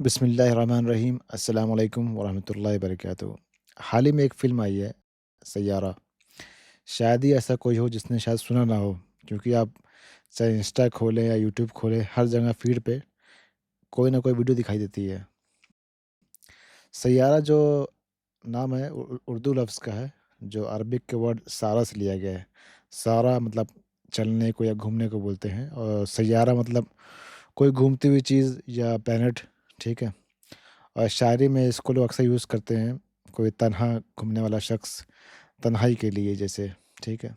बिस्मिल्लाहिर्रहमानिर्रहीम अस्सलाम वालेकुम वरहमतुल्लाहि वबरकातुहू। हाल ही में एक फ़िल्म आई है सैयारा। शायद ही ऐसा कोई हो जिसने शायद सुना ना हो, क्योंकि आप चाहे इंस्टा खोलें या यूट्यूब खोलें, हर जगह फ़ीड पे कोई ना कोई वीडियो दिखाई देती है। सैयारा जो नाम है उर्दू लफ्ज़ का है, जो अरबिक के वर्ड सारा से लिया गया है। सारा मतलब चलने को या घूमने को बोलते हैं, और सैयारा मतलब कोई घूमती हुई चीज़ या प्लैनेट, ठीक है? और शायरी में इसको लोग अक्सर यूज़ करते हैं, कोई तन्हा घूमने वाला शख्स, तन्हाई के लिए जैसे, ठीक है।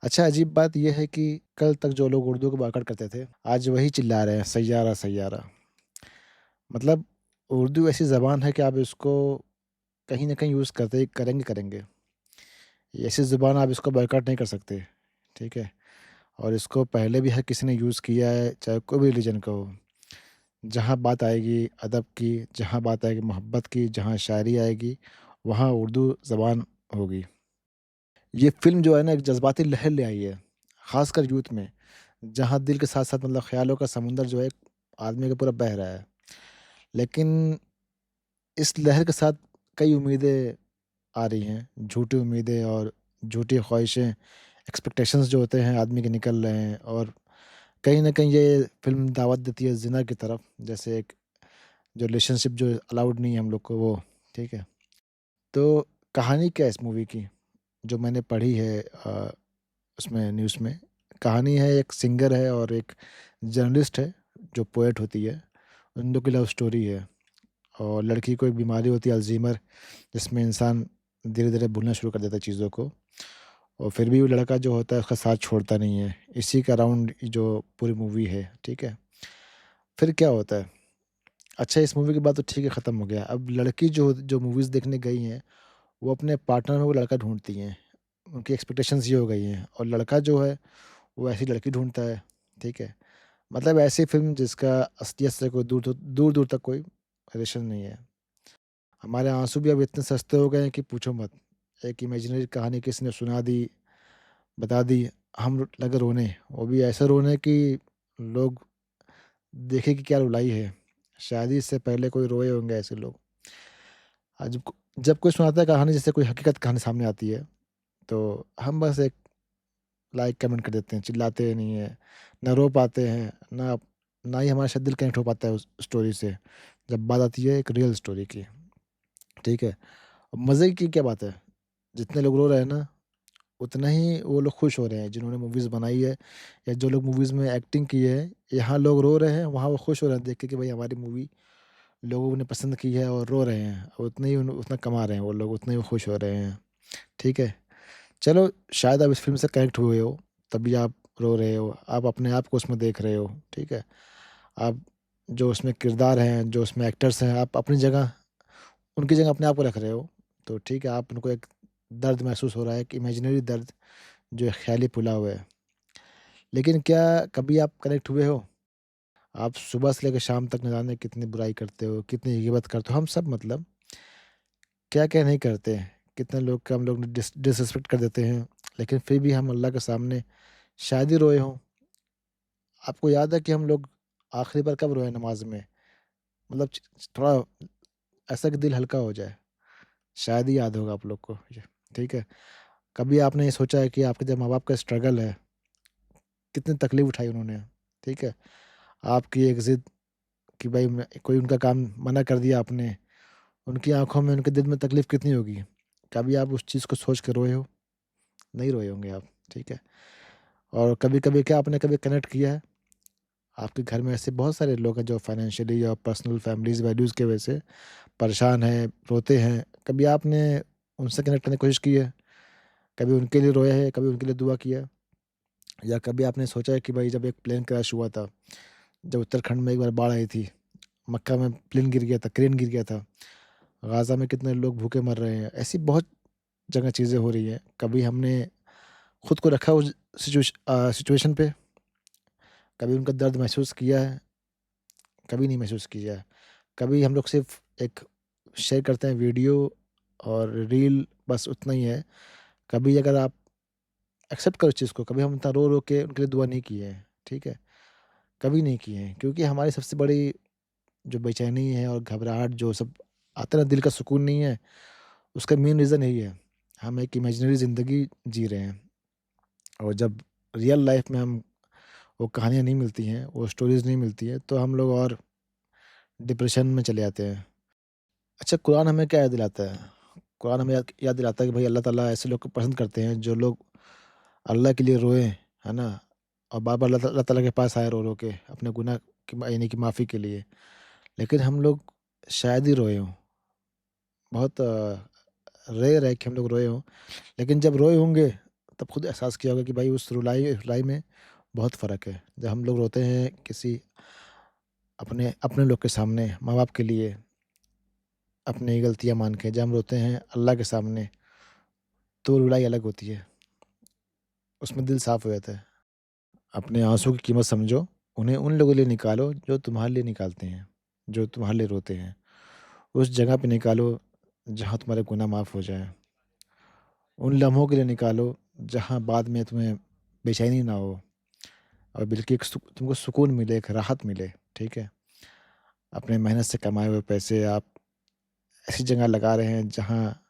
अच्छा, अजीब बात ये है कि कल तक जो लोग उर्दू को बाकट करते थे, आज वही चिल्ला रहे हैं सैयारा सैयारा। मतलब उर्दू ऐसी ज़बान है कि आप इसको कहीं न कहीं यूज़ करते ही करेंगे। ये ऐसी ज़ुबान, आप इसको बॉयकॉट नहीं कर सकते, ठीक है। और इसको पहले भी हर किसी ने यूज़ किया है, चाहे कोई भी रिलीजन का हो। जहाँ बात आएगी अदब की, जहाँ बात आएगी मोहब्बत की, जहाँ शायरी आएगी, वहाँ उर्दू ज़बान होगी। ये फ़िल्म जो है ना, एक जज़्बाती लहर ले आई है, ख़ासकर यूथ में, जहाँ दिल के साथ-साथ मतलब ख़्यालों का समुंदर जो है, आदमी का पूरा बह रहा है। लेकिन इस लहर के साथ कई उम्मीदें आ रही हैं, झूठी उम्मीदें और झूठी ख़्वाहिशें, एक्सपेक्टेशंस जो होते हैं आदमी के निकल रहे हैं, और कहीं न कहीं ये फ़िल्म दावत देती है ज़िना की तरफ, जैसे एक जो रिलेशनशिप जो अलाउड नहीं है हम लोग को वो, ठीक है? तो कहानी क्या है इस मूवी की, जो मैंने पढ़ी है उसमें न्यूज़ में, कहानी है एक सिंगर है और एक जर्नलिस्ट है, जो पोएट होती है, उन 2 की लव स्टोरी है। और लड़की को एक बीमारी होती है अल्ज़ीमर, जिसमें इंसान धीरे-धीरे भूलना शुरू कर देता है चीज़ों को, और फिर भी वो लड़का जो होता है उसका साथ छोड़ता नहीं है। इसी के अराउंड जो पूरी मूवी है, ठीक है? फिर क्या होता है? अच्छा, इस मूवी के बाद तो ठीक है, ख़त्म हो गया। अब लड़की जो जो मूवीज़ देखने गई हैं, वो अपने पार्टनर में वो लड़का ढूँढती हैं। उनकी एक्सपेक्टेशंस ये हो गई हैं, और लड़का जो है वो ऐसी लड़की ढूँढता है, ठीक है? मतलब ऐसी फ़िल्म जिसका असलियत से कोई दूर-दूर तक कोई रिलेशन नहीं है। हमारे आँसू भी अब इतने सस्ते हो गए हैं कि पूछो मत। एक इमेजिनरी कहानी किसी ने सुना दी, बता दी, हम लगे रोने, वो भी ऐसे रोने कि लोग देखें कि क्या रुलाई है। शादी से पहले कोई रोए होंगे ऐसे लोग। आज को जब कोई सुनाता है कहानी, जैसे कोई हकीकत कहानी सामने आती है, तो हम बस एक लाइक कमेंट कर देते हैं, चिल्लाते नहीं हैं, ना रो पाते हैं, ना ही हमारा शायद दिल कनेक्ट हो पाता है उस स्टोरी से, जब बात आती है एक रियल स्टोरी की, ठीक है? अब मज़े की क्या बात है, जितने लोग रो रहे हैं ना, उतना ही वो लोग खुश हो रहे हैं जिन्होंने मूवीज़ बनाई है, या जो लोग मूवीज़ में एक्टिंग की है। यहाँ लोग रो रहे हैं, वहाँ वो खुश हो रहे हैं देख के कि भाई हमारी मूवी लोगों ने पसंद की है, और रो रहे हैं। उतने ही उतना कमा रहे हैं वो लोग, उतने ही वो खुश हो रहे हैं, ठीक है? चलो, शायद आप इस फ़िल्म से कनेक्ट हुए हो, तभी आप रो रहे हो, आप अपने आप को उसमें देख रहे हो, ठीक है? आप जो उसमें किरदार हैं, जो उसमें एक्टर्स हैं, आप अपनी जगह उनकी जगह अपने आप को रख रहे हो, तो ठीक है, आप उनको एक दर्द महसूस हो रहा है, एक इमेजिनरी दर्द जो एक ख़्याली पुला हुआ है। लेकिन क्या कभी आप कनेक्ट हुए हो? आप सुबह से लेकर शाम तक न जाने कितनी बुराई करते हो, कितनी ग़ीबत करते हो, हम सब मतलब क्या-क्या नहीं करते हैं। कितने लोग का हम लोग डिसरिस्पेक्ट कर देते हैं, लेकिन फिर भी हम अल्लाह के सामने शायद ही रोए हों। आपको याद है कि हम लोग आखिरी बार कब रोए नमाज़ में? मतलब थोड़ा ऐसा कि दिल हल्का हो जाए, शायद ही याद होगा आप लोग को ये, ठीक है? कभी आपने ये सोचा है कि आपके जो माँ-बाप का स्ट्रगल है, कितनी तकलीफ़ उठाई उन्होंने, ठीक है? आपकी एक ज़िद कि भाई मैं कोई उनका काम मना कर दिया आपने, उनकी आँखों में, उनके दिल में तकलीफ़ कितनी होगी? कभी आप उस चीज़ को सोच के रोए हो? नहीं रोए होंगे आप, ठीक है? और कभी-कभी क्या आपने कभी कनेक्ट किया है? आपके घर में ऐसे बहुत सारे लोग हैं जो फाइनेंशियली या पर्सनल फैमिलीज़ वैल्यूज़ की वजह से परेशान हैं, रोते हैं। कभी आपने उनसे कनेक्ट करने की कोशिश की है? कभी उनके लिए रोए हैं, कभी उनके लिए दुआ किया है? या कभी आपने सोचा है कि भाई जब एक प्लेन क्रैश हुआ था, जब उत्तराखंड में एक बार बाढ़ आई थी, मक्का में प्लेन गिर गया था, क्रेन गिर गया था, गाज़ा में कितने लोग भूखे मर रहे हैं। ऐसी बहुत जगह चीज़ें हो रही हैं। कभी हमने खुद को रखा उस सिचुएशन पे? कभी उनका दर्द महसूस किया है? कभी नहीं महसूस किया है। कभी हम लोग सिर्फ़ एक शेयर करते हैं वीडियो और रील, बस उतना ही है। कभी अगर आप एक्सेप्ट करो इस चीज़ को, कभी हम इतना रो-रो के उनके लिए दुआ नहीं किए हैं, ठीक है? कभी नहीं किए हैं, क्योंकि हमारी सबसे बड़ी जो बेचैनी है और घबराहट जो सब आता है ना, दिल का सुकून नहीं है, उसका मेन रीज़न यही है। हम एक इमेजिनरी ज़िंदगी जी रहे हैं और जब रियल लाइफ़ में हम वो कहानियाँ नहीं मिलती हैं, वो स्टोरीज़ नहीं मिलती हैं, तो हम लोग और डिप्रेशन में चले जाते हैं। अच्छा, कुरान हमें क्या याद दिलाता है? कुरान हमें याद याद दिलाता है कि भाई अल्लाह ताला ऐसे लोग को पसंद करते हैं जो लोग अल्लाह के लिए रोएँ, है ना? और बार-बार अल्लाह ताला के पास आए रो-रो के अपने गुनाह की यानी कि माफ़ी के लिए। लेकिन हम लोग शायद ही रोए हों। बहुत रेयर है कि हम लोग रोए हों। लेकिन जब रोए होंगे तब खुद एहसास किया होगा कि भाई उस रुलाई रुलाई में बहुत फ़र्क है। जब हम लोग रोते हैं किसी अपने अपने लोग के सामने, माँ-बाप के लिए, अपनी गलतियाँ मान के, जब हम रोते हैं अल्लाह के सामने, तो रुलाई अलग होती है। उसमें दिल साफ़ हो जाता है। अपने आँसू की कीमत समझो, उन्हें उन लोगों के लिए निकालो जो तुम्हारे लिए निकालते हैं, जो तुम्हारे लिए रोते हैं। उस जगह पे निकालो जहाँ तुम्हारे गुनाह माफ़ हो जाएँ। उन लम्हों के लिए निकालो जहाँ बाद में तुम्हें बेचैनी ना हो और बल्कि एक तुमको सुकून मिले, एक राहत मिले, ठीक है? अपने मेहनत से कमाए हुए पैसे आप ऐसी जगह लगा रहे हैं जहाँ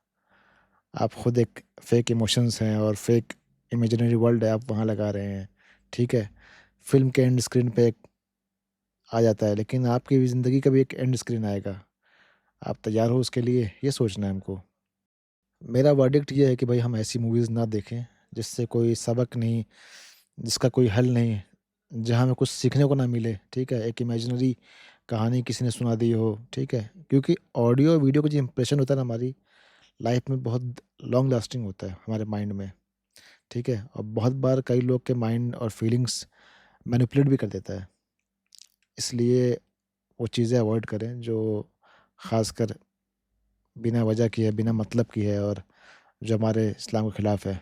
आप खुद एक फ़ेक इमोशंस हैं और फ़ेक इमेजिनरी वर्ल्ड है, आप वहाँ लगा रहे हैं, ठीक है? फ़िल्म के एंड स्क्रीन पे एक आ जाता है, लेकिन आपकी भी ज़िंदगी का भी एक एंड स्क्रीन आएगा। आप तैयार हो उसके लिए? ये सोचना है हमको। मेरा वर्डिक्ट ये है कि भाई हम ऐसी मूवीज़ ना देखें, जिससे कोई सबक नहीं, जिसका कोई हल नहीं, जहाँ हमें कुछ सीखने को ना मिले, ठीक है? एक इमेजिनरी कहानी किसी ने सुना दी हो, ठीक है? क्योंकि ऑडियो वीडियो का जो इम्प्रेशन होता है ना हमारी लाइफ में बहुत लॉन्ग लास्टिंग होता है हमारे माइंड में, ठीक है? और बहुत बार कई लोग के माइंड और फीलिंग्स मैनिपुलेट भी कर देता है। इसलिए वो चीज़ें अवॉइड करें जो ख़ासकर बिना वजह की है, बिना मतलब की है और जो हमारे इस्लाम के खिलाफ है।